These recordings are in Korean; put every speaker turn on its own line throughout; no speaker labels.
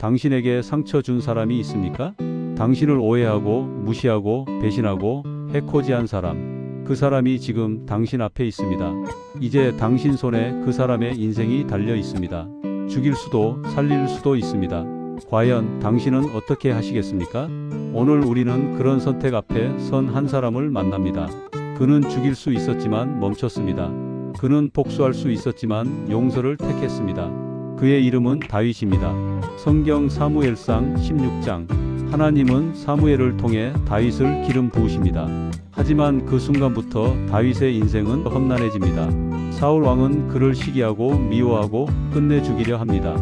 당신에게 상처 준 사람이 있습니까? 당신을 오해하고 무시하고 배신하고 해코지한 사람, 그 사람이 지금 당신 앞에 있습니다. 이제 당신 손에 그 사람의 인생이 달려 있습니다. 죽일 수도 살릴 수도 있습니다. 과연 당신은 어떻게 하시겠습니까? 오늘 우리는 그런 선택 앞에 선 한 사람을 만납니다. 그는 죽일 수 있었지만 멈췄습니다. 그는 복수할 수 있었지만 용서를 택했습니다. 그의 이름은 다윗입니다. 성경 사무엘상 16장. 하나님은 사무엘을 통해 다윗을 기름 부으십니다. 하지만 그 순간부터 다윗의 인생은 험난해집니다. 사울 왕은 그를 시기하고 미워하고 끝내 죽이려 합니다.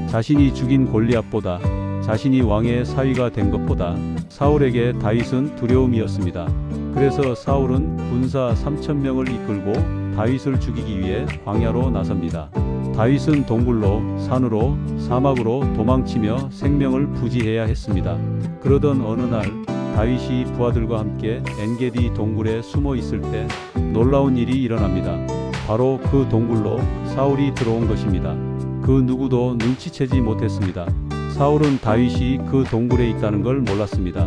자신이 죽인 골리앗보다, 자신이 왕의 사위가 된 것보다 사울에게 다윗은 두려움이었습니다. 그래서 사울은 군사 3,000명을 이끌고 다윗을 죽이기 위해 광야로 나섭니다. 다윗은 동굴로, 산으로, 사막으로 도망치며 생명을 부지해야 했습니다. 그러던 어느 날 다윗이 부하들과 함께 엔게디 동굴에 숨어 있을 때 놀라운 일이 일어납니다. 바로 그 동굴로 사울이 들어온 것입니다. 그 누구도 눈치채지 못했습니다. 사울은 다윗이 그 동굴에 있다는 걸 몰랐습니다.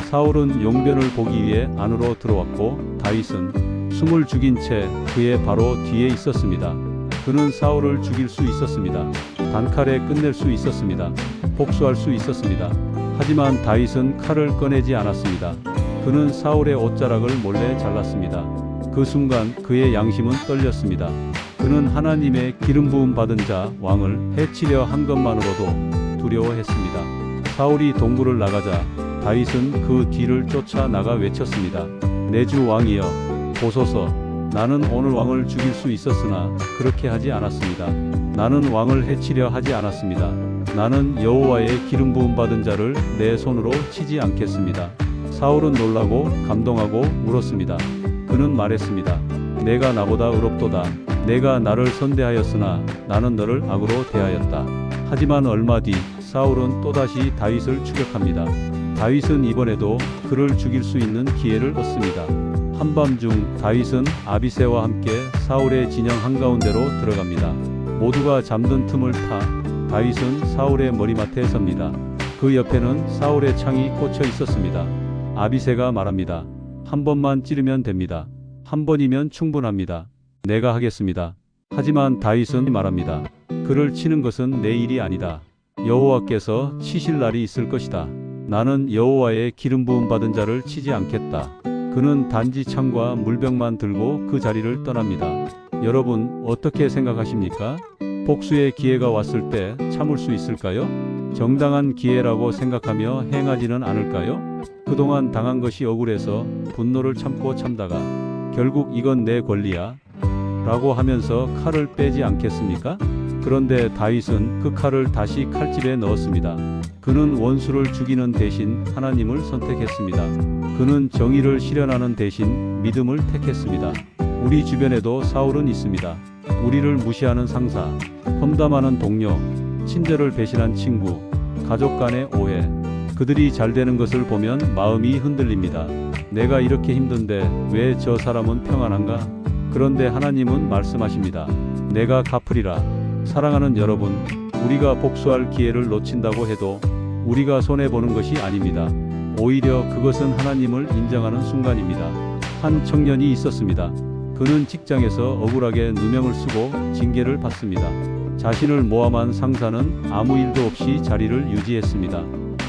사울은 용변을 보기 위해 안으로 들어왔고 다윗은 숨을 죽인 채 그의 바로 뒤에 있었습니다. 그는 사울을 죽일 수 있었습니다. 단칼에 끝낼 수 있었습니다. 복수할 수 있었습니다. 하지만 다윗은 칼을 꺼내지 않았습니다. 그는 사울의 옷자락을 몰래 잘랐습니다. 그 순간 그의 양심은 떨렸습니다. 그는 하나님의 기름 부음 받은 자 왕을 해치려 한 것만으로도 두려워했습니다. 사울이 동굴을 나가자 다윗은 그 뒤를 쫓아 나가 외쳤습니다. 내 주 왕이여, 보소서. 나는 오늘 왕을 죽일 수 있었으나 그렇게 하지 않았습니다. 나는 왕을 해치려 하지 않았습니다. 나는 여호와의 기름 부음 받은 자를 내 손으로 치지 않겠습니다. 사울은 놀라고 감동하고 울었습니다. 그는 말했습니다. 내가 나보다 의롭도다. 내가 나를 선대하였으나 나는 너를 악으로 대하였다. 하지만 얼마 뒤 사울은 또다시 다윗을 추격합니다. 다윗은 이번에도 그를 죽일 수 있는 기회를 얻습니다. 한밤중 다윗은 아비새와 함께 사울의 진영 한가운데로 들어갑니다. 모두가 잠든 틈을 타 다윗은 사울의 머리맡에 섭니다. 그 옆에는 사울의 창이 꽂혀 있었습니다. 아비새가 말합니다. 한 번만 찌르면 됩니다. 한 번이면 충분합니다. 내가 하겠습니다. 하지만 다윗은 말합니다. 그를 치는 것은 내 일이 아니다. 여호와께서 치실 날이 있을 것이다. 나는 여호와의 기름 부음 받은 자를 치지 않겠다. 그는 단지 창과 물병만 들고 그 자리를 떠납니다. 여러분 어떻게 생각하십니까? 복수의 기회가 왔을 때 참을 수 있을까요? 정당한 기회라고 생각하며 행하지는 않을까요? 그동안 당한 것이 억울해서 분노를 참고 참다가 결국 이건 내 권리야 라고 하면서 칼을 빼지 않겠습니까? 그런데 다윗은 그 칼을 다시 칼집에 넣었습니다. 그는 원수를 죽이는 대신 하나님을 선택했습니다. 그는 정의를 실현하는 대신 믿음을 택했습니다. 우리 주변에도 사울은 있습니다. 우리를 무시하는 상사, 험담하는 동료, 친절을 배신한 친구, 가족 간의 오해. 그들이 잘 되는 것을 보면 마음이 흔들립니다. 내가 이렇게 힘든데 왜 저 사람은 평안한가? 그런데 하나님은 말씀하십니다. 내가 갚으리라. 사랑하는 여러분, 우리가 복수할 기회를 놓친다고 해도 우리가 손해보는 것이 아닙니다. 오히려 그것은 하나님을 인정하는 순간입니다. 한 청년이 있었습니다. 그는 직장에서 억울하게 누명을 쓰고 징계를 받습니다. 자신을 모함한 상사는 아무 일도 없이 자리를 유지했습니다.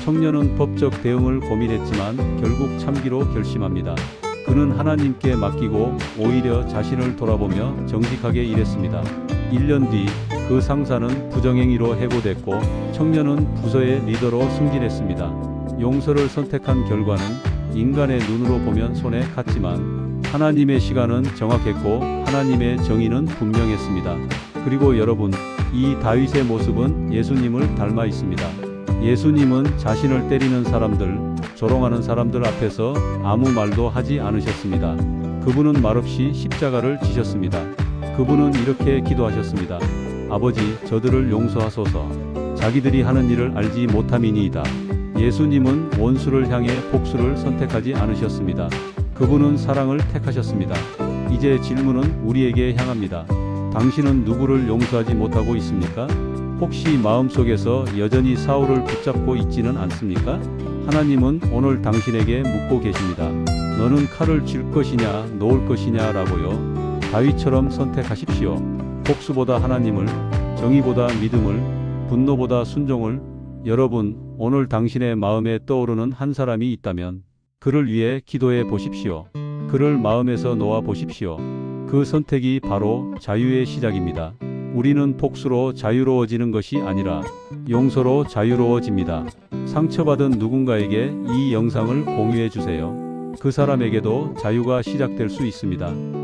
청년은 법적 대응을 고민했지만 결국 참기로 결심합니다. 그는 하나님께 맡기고 오히려 자신을 돌아보며 정직하게 일했습니다. 1년 뒤 그 상사는 부정행위로 해고됐고 청년은 부서의 리더로 승진했습니다. 용서를 선택한 결과는 인간의 눈으로 보면 손에 갔지만 하나님의 시간은 정확했고 하나님의 정의는 분명했습니다. 그리고 여러분, 이 다윗의 모습은 예수님을 닮아 있습니다. 예수님은 자신을 때리는 사람들, 조롱하는 사람들 앞에서 아무 말도 하지 않으셨습니다. 그분은 말없이 십자가를 지셨습니다. 그분은 이렇게 기도하셨습니다. 아버지, 저들을 용서하소서. 자기들이 하는 일을 알지 못함이니이다. 예수님은 원수를 향해 복수를 선택하지 않으셨습니다. 그분은 사랑을 택하셨습니다. 이제 질문은 우리에게 향합니다. 당신은 누구를 용서하지 못하고 있습니까? 혹시 마음속에서 여전히 사울을 붙잡고 있지는 않습니까? 하나님은 오늘 당신에게 묻고 계십니다. 너는 칼을 쥘 것이냐 놓을 것이냐 라고요. 다윗처럼 선택하십시오. 복수보다 하나님을, 정의보다 믿음을, 분노보다 순종을. 여러분, 오늘 당신의 마음에 떠오르는 한 사람이 있다면 그를 위해 기도해 보십시오. 그를 마음에서 놓아 보십시오. 그 선택이 바로 자유의 시작입니다. 우리는 복수로 자유로워지는 것이 아니라 용서로 자유로워집니다. 상처받은 누군가에게 이 영상을 공유해 주세요. 그 사람에게도 자유가 시작될 수 있습니다.